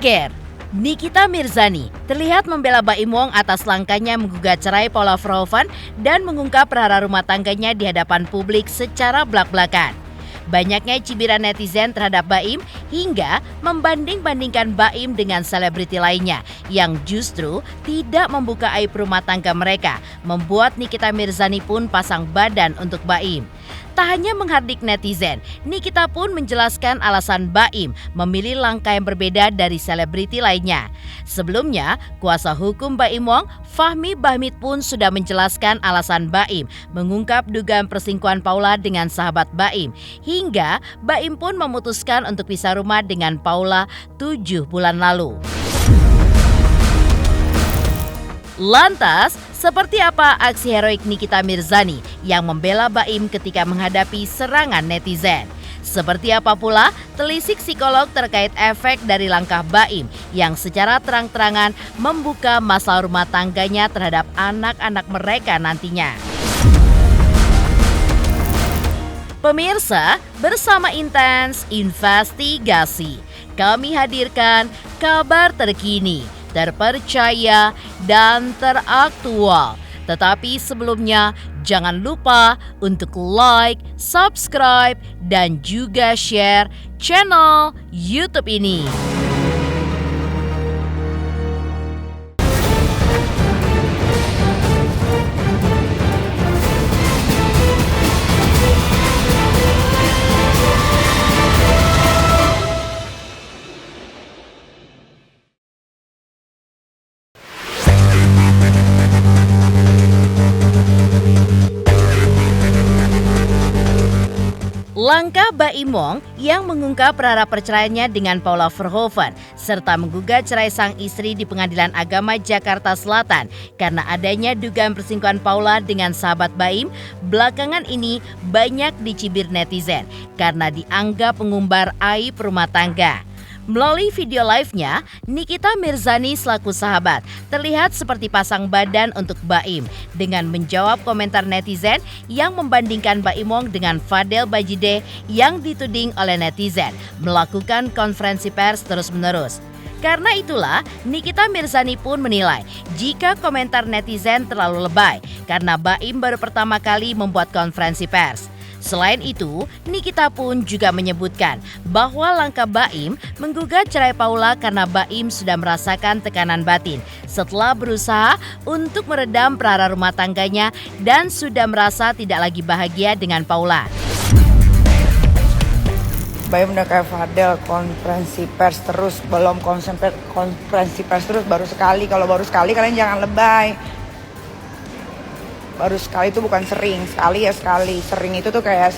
Geger, Nikita Mirzani terlihat membela Baim Wong atas langkahnya menggugat cerai Paula Verhoeven dan mengungkap perkara rumah tangganya di hadapan publik secara blak-blakan. Banyaknya cibiran netizen terhadap Baim hingga membanding-bandingkan Baim dengan selebriti lainnya yang justru tidak membuka aib rumah tangga mereka, membuat Nikita Mirzani pun pasang badan untuk Baim. Tak hanya menghardik netizen, Nikita pun menjelaskan alasan Baim memilih langkah yang berbeda dari selebriti lainnya. Sebelumnya, kuasa hukum Baim Wong, Fahmi Bahmid pun sudah menjelaskan alasan Baim mengungkap dugaan perselingkuhan Paula dengan sahabat Baim, hingga Baim pun memutuskan untuk pisah rumah dengan Paula 7 bulan lalu. Lantas, seperti apa aksi heroik Nikita Mirzani yang membela Baim ketika menghadapi serangan netizen? Seperti apa pula telisik psikolog terkait efek dari langkah Baim yang secara terang-terangan membuka masalah rumah tangganya terhadap anak-anak mereka nantinya? Pemirsa, bersama Intens Investigasi, kami hadirkan kabar terkini, terpercaya, dan teraktual. Tetapi sebelumnya, jangan lupa untuk like, subscribe, dan juga share channel YouTube ini. Langkah Baim Wong yang mengungkap perkara perceraiannya dengan Paula Verhoeven serta menggugat cerai sang istri di Pengadilan Agama Jakarta Selatan karena adanya dugaan perselingkuhan Paula dengan sahabat Baim belakangan ini banyak dicibir netizen karena dianggap mengumbar aib rumah tangga. Melalui video live-nya, Nikita Mirzani selaku sahabat terlihat seperti pasang badan untuk Baim dengan menjawab komentar netizen yang membandingkan Baim Wong dengan Fadel Bajide yang dituding oleh netizen melakukan konferensi pers terus-menerus. Karena itulah, Nikita Mirzani pun menilai jika komentar netizen terlalu lebay karena Baim baru pertama kali membuat konferensi pers. Selain itu, Nikita pun juga menyebutkan bahwa langkah Baim menggugat cerai Paula karena Baim sudah merasakan tekanan batin setelah berusaha untuk meredam perkara rumah tangganya dan sudah merasa tidak lagi bahagia dengan Paula. Baim udah kayak Fadel, konferensi pers terus, belum konferensi pers terus, baru sekali. Kalau baru sekali kalian jangan lebay. Baru sekali itu bukan sering, sekali ya sekali. Sering itu tuh kayak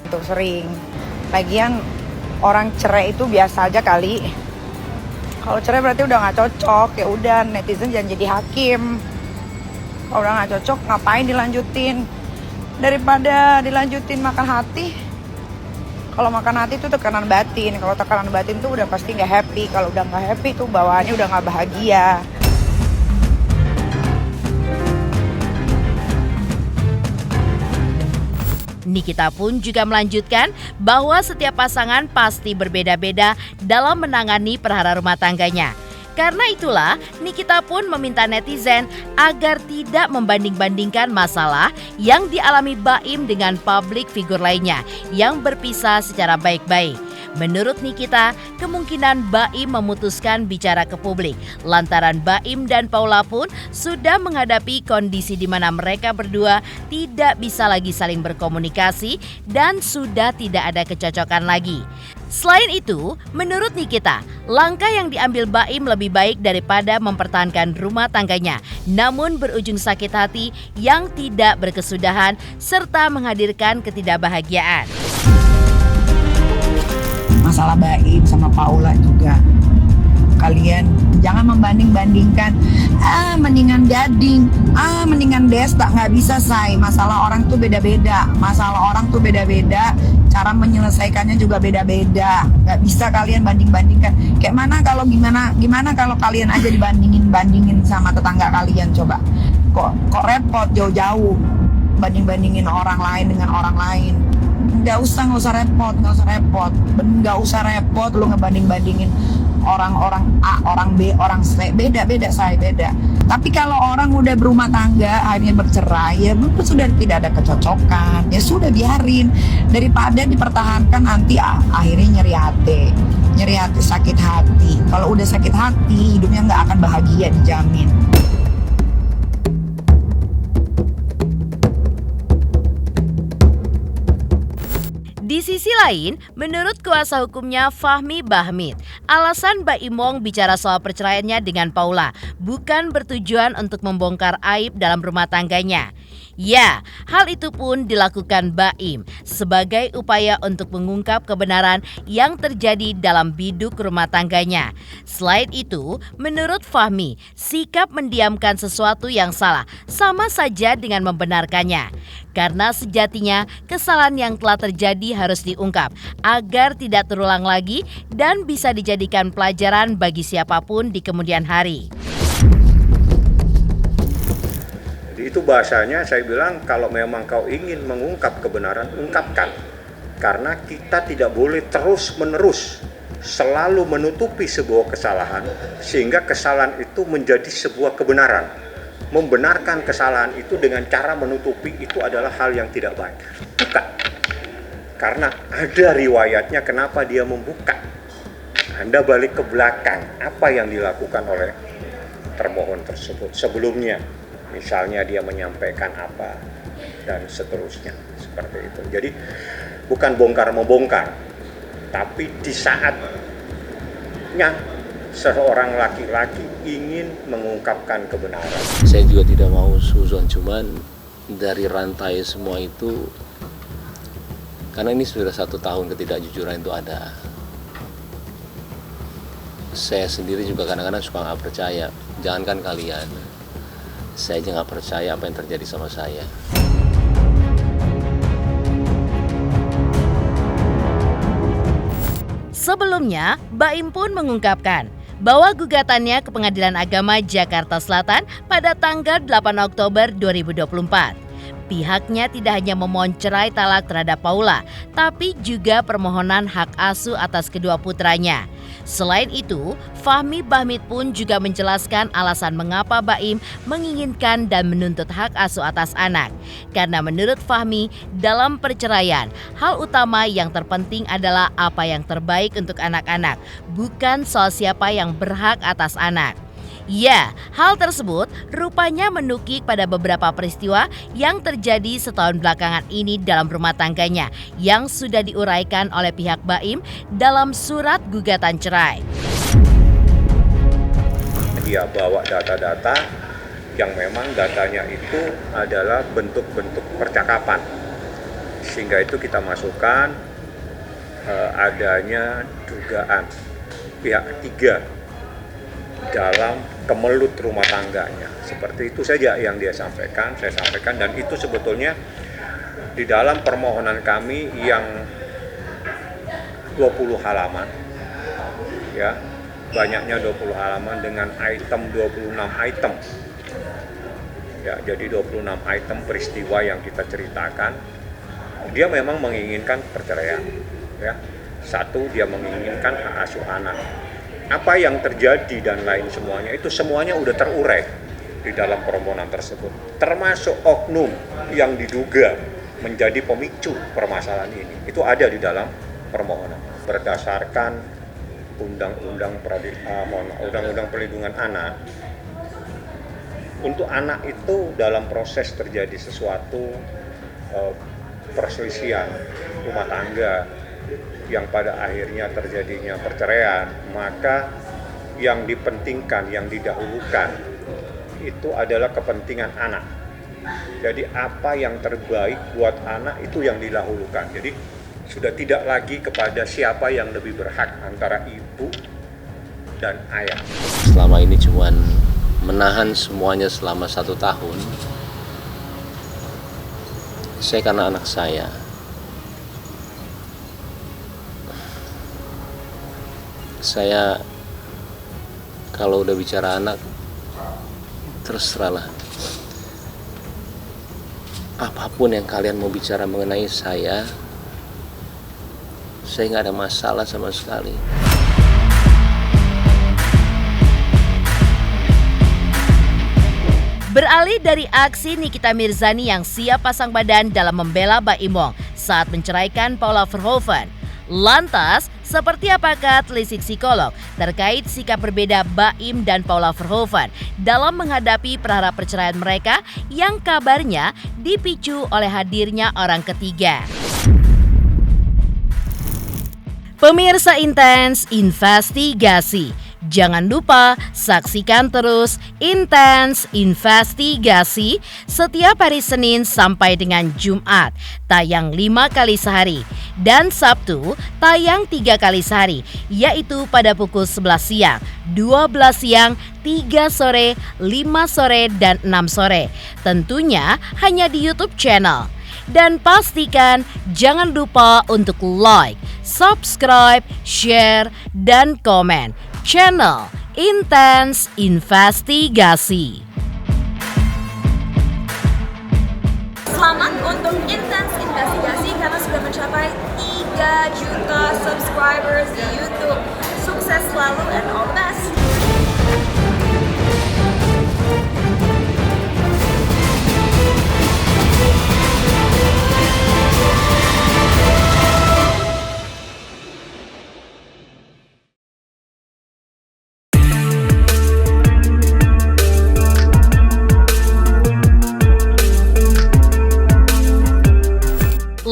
untuk sering. Lagian orang cerai itu biasa aja kali. Kalau cerai berarti udah nggak cocok, ya udah netizen jangan jadi hakim. Kalau udah nggak cocok ngapain dilanjutin? Daripada dilanjutin makan hati. Kalau makan hati itu tekanan batin. Kalau tekanan batin tuh udah pasti nggak happy. Kalau udah nggak happy tuh bawaannya udah nggak bahagia. Nikita pun juga melanjutkan bahwa setiap pasangan pasti berbeda-beda dalam menangani perkara rumah tangganya. Karena itulah, Nikita pun meminta netizen agar tidak membanding-bandingkan masalah yang dialami Baim dengan publik figur lainnya yang berpisah secara baik-baik. Menurut Nikita, kemungkinan Baim memutuskan bicara ke publik lantaran Baim dan Paula pun sudah menghadapi kondisi di mana mereka berdua tidak bisa lagi saling berkomunikasi dan sudah tidak ada kecocokan lagi. Selain itu, menurut Nikita, langkah yang diambil Baim lebih baik daripada mempertahankan rumah tangganya, namun berujung sakit hati yang tidak berkesudahan serta menghadirkan ketidakbahagiaan. Masalah Baim sama Paula juga, kalian jangan membanding-bandingkan. Mendingan Gading, mendingan Desta. Nggak bisa, say. Masalah orang tuh beda-beda. Cara menyelesaikannya juga beda-beda. Nggak bisa kalian banding-bandingkan. Kayak mana kalau gimana kalau kalian aja bandingin sama tetangga kalian, coba. Kok repot jauh-jauh banding-bandingin orang lain dengan orang lain. Nggak usah repot lu ngebanding-bandingin orang A, orang B, orang C, beda saya beda. Tapi kalau orang udah berumah tangga akhirnya bercerai, ya sudah tidak ada kecocokan, ya sudah biarin, daripada dipertahankan nanti akhirnya nyeri hati, sakit hati. Kalau udah sakit hati, hidupnya nggak akan bahagia, dijamin. Di sisi lain, menurut kuasa hukumnya Fahmi Bahmit, alasan Mbak Imong bicara soal perceraiannya dengan Paula bukan bertujuan untuk membongkar aib dalam rumah tangganya. Ya, hal itu pun dilakukan Baim sebagai upaya untuk mengungkap kebenaran yang terjadi dalam biduk rumah tangganya. Selain itu, menurut Fahmi, sikap mendiamkan sesuatu yang salah sama saja dengan membenarkannya. Karena sejatinya kesalahan yang telah terjadi harus diungkap agar tidak terulang lagi dan bisa dijadikan pelajaran bagi siapapun di kemudian hari. Jadi itu bahasanya saya bilang, kalau memang kau ingin mengungkap kebenaran, ungkapkan. Karena kita tidak boleh terus-menerus selalu menutupi sebuah kesalahan sehingga kesalahan itu menjadi sebuah kebenaran. Membenarkan kesalahan itu dengan cara menutupi itu adalah hal yang tidak baik. Bukan. Karena ada riwayatnya kenapa dia membuka. Anda balik ke belakang, apa yang dilakukan oleh termohon tersebut sebelumnya. Misalnya dia menyampaikan apa dan seterusnya, seperti itu. Jadi bukan bongkar-membongkar, tapi di saatnya seorang laki-laki ingin mengungkapkan kebenaran. Saya juga tidak mau suzon, cuman dari rantai semua itu, karena ini sudah 1 tahun ketidakjujuran itu ada. Saya sendiri juga kadang-kadang suka nggak percaya, jangankan kalian, saya aja nggak percaya apa yang terjadi sama saya. Sebelumnya, Baim pun mengungkapkan bahwa gugatannya ke Pengadilan Agama Jakarta Selatan pada tanggal 8 Oktober 2024. Pihaknya tidak hanya memohon cerai talak terhadap Paula, tapi juga permohonan hak asuh atas kedua putranya. Selain itu, Fahmi Bahmit pun juga menjelaskan alasan mengapa Baim menginginkan dan menuntut hak asuh atas anak. Karena menurut Fahmi, dalam perceraian, hal utama yang terpenting adalah apa yang terbaik untuk anak-anak, bukan soal siapa yang berhak atas anak. Ya, hal tersebut rupanya menukik pada beberapa peristiwa yang terjadi setahun belakangan ini dalam rumah tangganya yang sudah diuraikan oleh pihak Baim dalam surat gugatan cerai. Dia bawa data-data yang memang datanya itu adalah bentuk-bentuk percakapan. Sehingga itu kita masukkan adanya dugaan pihak ketiga dalam kemelut rumah tangganya. Seperti itu saja yang dia sampaikan, saya sampaikan, dan itu sebetulnya di dalam permohonan kami yang 20 halaman, ya, banyaknya 20 halaman dengan item 26 item. Ya, jadi 26 item peristiwa yang kita ceritakan. Dia memang menginginkan perceraian, ya. Satu, dia menginginkan hak asuh anak. Apa yang terjadi dan lain semuanya, itu semuanya udah terurai di dalam permohonan tersebut. Termasuk oknum yang diduga menjadi pemicu permasalahan ini. Itu ada di dalam permohonan. Berdasarkan Undang-Undang Perlindungan Anak, untuk anak itu dalam proses terjadi sesuatu perselisihan rumah tangga yang pada akhirnya terjadinya perceraian, maka yang dipentingkan, yang didahulukan itu adalah kepentingan anak. Jadi apa yang terbaik buat anak itu yang didahulukan. Jadi sudah tidak lagi kepada siapa yang lebih berhak antara ibu dan ayah. Selama ini cuman menahan semuanya selama 1 tahun. Saya karena anak saya. Saya kalau udah bicara anak, terserahlah. Apapun yang kalian mau bicara mengenai saya nggak ada masalah sama sekali. Beralih dari aksi Nikita Mirzani yang siap pasang badan dalam membela Baim Wong saat menceraikan Paula Verhoeven. Lantas, seperti apakah telisik psikolog terkait sikap berbeda Baim dan Paula Verhoeven dalam menghadapi perkara perceraian mereka yang kabarnya dipicu oleh hadirnya orang ketiga? Pemirsa Intens Investigasi, jangan lupa saksikan terus Intens Investigasi setiap hari Senin sampai dengan Jumat, tayang 5 kali sehari, dan Sabtu tayang 3 kali sehari, yaitu pada pukul 11 siang, 12 siang, 3 sore, 5 sore, dan 6 sore. Tentunya hanya di YouTube channel. Dan pastikan jangan lupa untuk like, subscribe, share, dan komen channel Intens Investigasi. Selamat untuk Intens Investigasi karena sudah mencapai 3 juta subscribers di YouTube. Sukses selalu and all the best.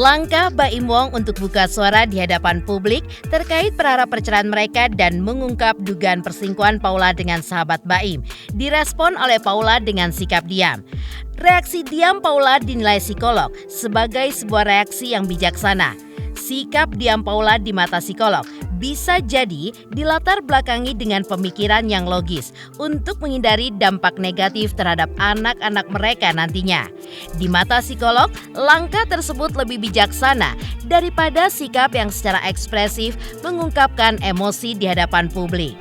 Langkah Baim Wong untuk buka suara di hadapan publik terkait perkara perceraian mereka dan mengungkap dugaan perselingkuhan Paula dengan sahabat Baim direspon oleh Paula dengan sikap diam. Reaksi diam Paula dinilai psikolog sebagai sebuah reaksi yang bijaksana. Sikap diam Paula di mata psikolog bisa jadi dilatar belakangi dengan pemikiran yang logis untuk menghindari dampak negatif terhadap anak-anak mereka nantinya. Di mata psikolog, langkah tersebut lebih bijaksana daripada sikap yang secara ekspresif mengungkapkan emosi di hadapan publik.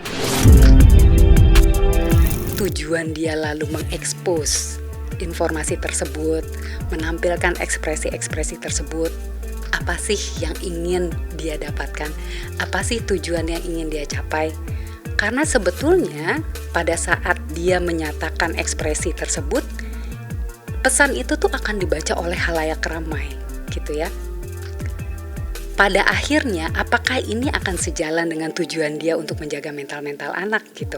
Tujuan dia lalu mengekspos informasi tersebut, menampilkan ekspresi-ekspresi tersebut. Apa sih yang ingin dia dapatkan? Apa sih tujuan yang ingin dia capai? Karena sebetulnya pada saat dia menyatakan ekspresi tersebut, pesan itu tuh akan dibaca oleh khalayak ramai, gitu ya. Pada akhirnya, apakah ini akan sejalan dengan tujuan dia untuk menjaga mental-mental anak gitu?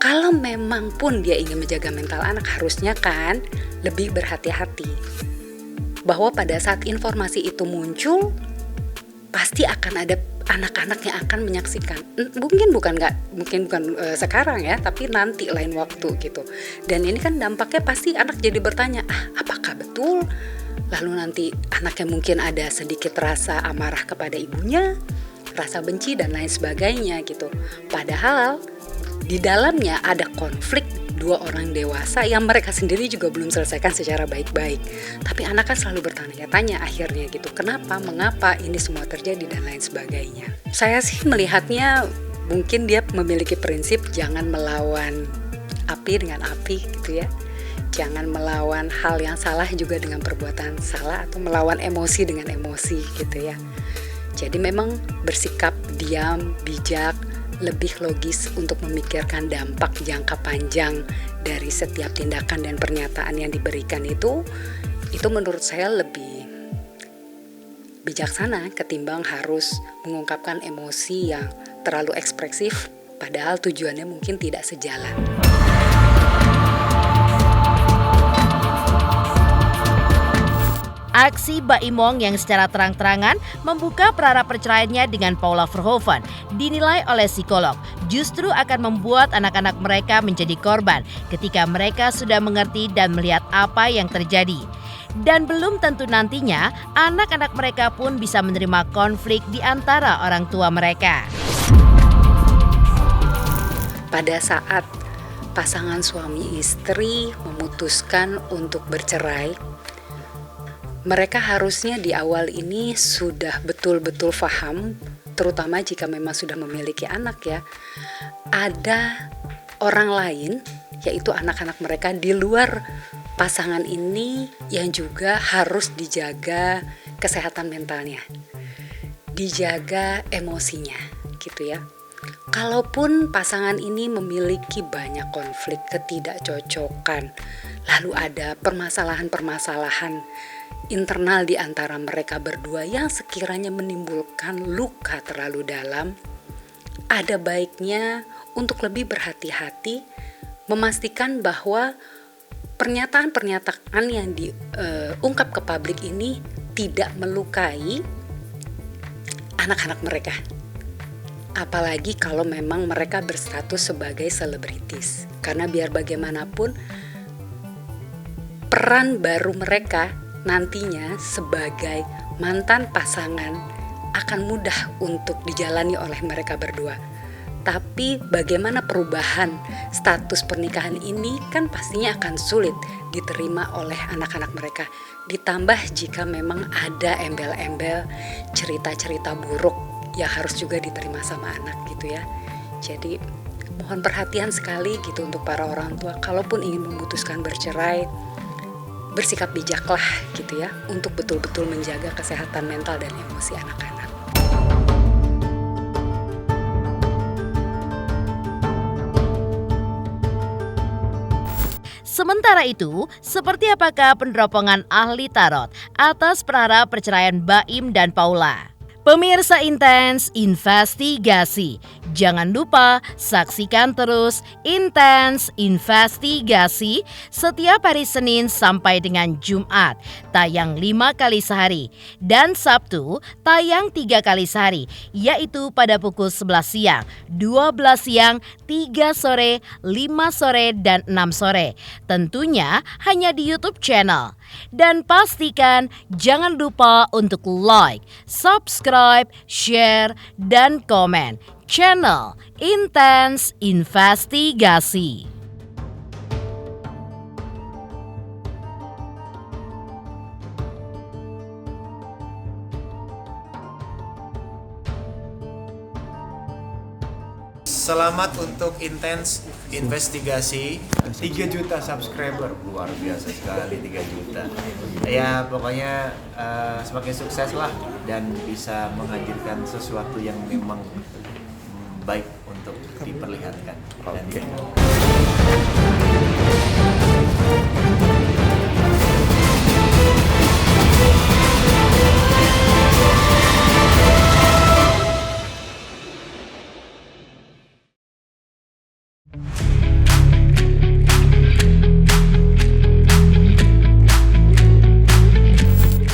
Kalau memang pun dia ingin menjaga mental anak, harusnya kan lebih berhati-hati. Bahwa pada saat informasi itu muncul, pasti akan ada anak-anak yang akan menyaksikan. Mungkin bukan sekarang ya, tapi nanti lain waktu gitu. Dan ini kan dampaknya pasti anak jadi bertanya, apakah betul? Lalu nanti anaknya mungkin ada sedikit rasa amarah kepada ibunya, rasa benci dan lain sebagainya gitu. Padahal di dalamnya ada konflik dua orang dewasa yang mereka sendiri juga belum selesaikan secara baik-baik. Tapi anak kan selalu bertanya-tanya akhirnya gitu, kenapa, mengapa ini semua terjadi dan lain sebagainya. Saya sih melihatnya mungkin dia memiliki prinsip jangan melawan api dengan api gitu ya. Jangan melawan hal yang salah juga dengan perbuatan salah, atau melawan emosi dengan emosi gitu ya. Jadi memang bersikap diam, bijak, lebih logis untuk memikirkan dampak jangka panjang dari setiap tindakan dan pernyataan yang diberikan itu menurut saya lebih bijaksana ketimbang harus mengungkapkan emosi yang terlalu ekspresif padahal tujuannya mungkin tidak sejalan. Aksi Baim Wong yang secara terang-terangan membuka perkara perceraiannya dengan Paula Verhoeven dinilai oleh psikolog justru akan membuat anak-anak mereka menjadi korban ketika mereka sudah mengerti dan melihat apa yang terjadi. Dan belum tentu nantinya anak-anak mereka pun bisa menerima konflik di antara orang tua mereka. Pada saat pasangan suami istri memutuskan untuk bercerai, mereka harusnya di awal ini sudah betul-betul paham, terutama jika memang sudah memiliki anak ya, ada orang lain, yaitu anak-anak mereka di luar pasangan ini yang juga harus dijaga kesehatan mentalnya, dijaga emosinya gitu ya. Kalaupun pasangan ini memiliki banyak konflik ketidakcocokan, lalu ada permasalahan-permasalahan internal di antara mereka berdua yang sekiranya menimbulkan luka terlalu dalam, ada baiknya untuk lebih berhati-hati memastikan bahwa pernyataan-pernyataan yang diungkap ke publik ini tidak melukai anak-anak mereka. Apalagi kalau memang mereka berstatus sebagai selebritis. Karena biar bagaimanapun peran baru mereka nantinya sebagai mantan pasangan akan mudah untuk dijalani oleh mereka berdua. Tapi bagaimana perubahan status pernikahan ini kan pastinya akan sulit diterima oleh anak-anak mereka. Ditambah jika memang ada embel-embel cerita-cerita buruk yang harus juga diterima sama anak gitu ya. Jadi mohon perhatian sekali gitu untuk para orang tua. Kalaupun ingin memutuskan bercerai, bersikap bijaklah gitu ya, untuk betul-betul menjaga kesehatan mental dan emosi anak-anak. Sementara itu, seperti apakah peneropongan ahli tarot atas perkara perceraian Baim dan Paula? Pemirsa Intens Investigasi, jangan lupa saksikan terus Intens Investigasi setiap hari Senin sampai dengan Jumat, tayang 5 kali sehari, dan Sabtu tayang 3 kali sehari, yaitu pada pukul 11 siang, 12 siang, 3 sore, 5 sore, dan 6 sore. Tentunya hanya di YouTube channel. Dan pastikan jangan lupa untuk like, subscribe, share, dan komen channel Intens Investigasi. Selamat untuk Intens Investigasi 3 juta subscriber, luar biasa sekali 3 juta. Ya pokoknya semakin sukses lah dan bisa menghadirkan sesuatu yang memang baik untuk diperlihatkan. Oke.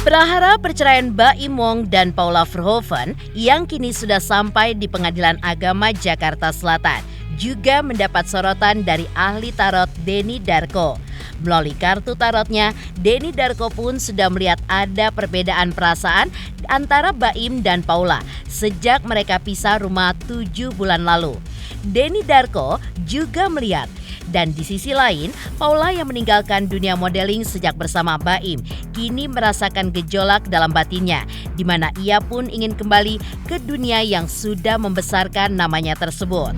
Perkara perceraian Baim Wong dan Paula Verhoeven yang kini sudah sampai di Pengadilan Agama Jakarta Selatan juga mendapat sorotan dari ahli tarot Denny Darko. Melalui kartu tarotnya, Denny Darko pun sudah melihat ada perbedaan perasaan antara Baim dan Paula sejak mereka pisah rumah 7 bulan lalu. Denny Darko juga melihat, dan di sisi lain, Paula yang meninggalkan dunia modeling sejak bersama Baim kini merasakan gejolak dalam batinnya, di mana ia pun ingin kembali ke dunia yang sudah membesarkan namanya tersebut.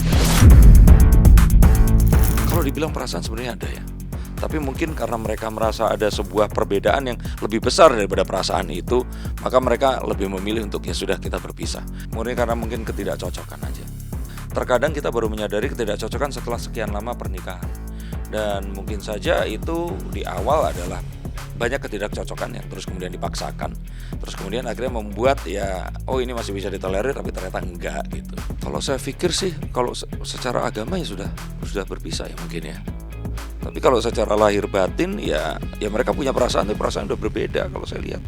Kalau dibilang perasaan sebenarnya ada ya, tapi mungkin karena mereka merasa ada sebuah perbedaan yang lebih besar daripada perasaan itu, maka mereka lebih memilih untuk ya sudah kita berpisah. Murni karena mungkin ketidakcocokan aja. Terkadang kita baru menyadari ketidakcocokan setelah sekian lama pernikahan. Dan mungkin saja itu di awal adalah banyak ketidakcocokan yang terus kemudian dipaksakan. Terus kemudian akhirnya membuat ya, oh ini masih bisa ditolerir tapi ternyata enggak gitu. Kalau saya pikir sih, kalau secara agama ya sudah berpisah ya mungkin ya. Tapi kalau secara lahir batin ya mereka punya perasaan, tapi perasaan udah berbeda kalau saya lihat.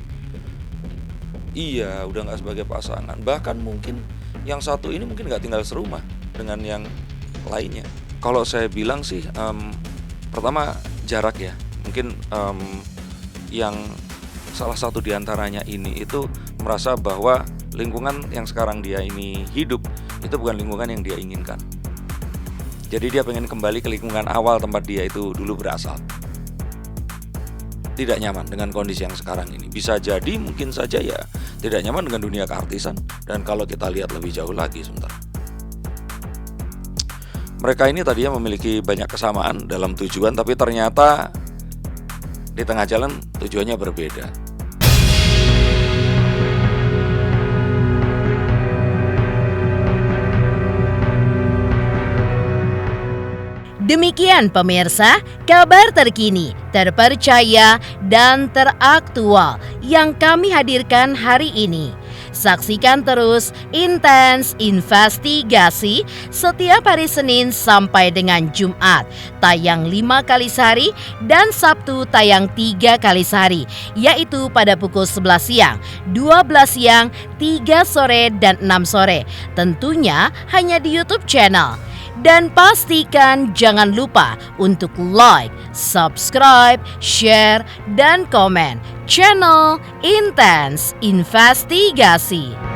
Iya, udah nggak sebagai pasangan. Bahkan mungkin yang satu ini mungkin nggak tinggal serumah dengan yang lainnya. Kalau saya bilang sih, pertama jarak ya. Mungkin yang salah satu diantaranya ini itu merasa bahwa lingkungan yang sekarang dia ini hidup itu bukan lingkungan yang dia inginkan. Jadi dia pengen kembali ke lingkungan awal tempat dia itu dulu berasal. Tidak nyaman dengan kondisi yang sekarang ini. Bisa jadi mungkin saja ya tidak nyaman dengan dunia keartisan. Dan kalau kita lihat lebih jauh lagi sebentar, mereka ini tadinya memiliki banyak kesamaan dalam tujuan, tapi ternyata di tengah jalan tujuannya berbeda. Demikian pemirsa, kabar terkini, terpercaya, dan teraktual yang kami hadirkan hari ini. Saksikan terus Intens Investigasi setiap hari Senin sampai dengan Jumat, tayang 5 kali sehari dan Sabtu tayang 3 kali sehari, yaitu pada pukul 11 siang, 12 siang, 3 sore, dan 6 sore. Tentunya hanya di YouTube channel. Dan pastikan jangan lupa untuk like, subscribe, share, dan komen channel Intens Investigasi.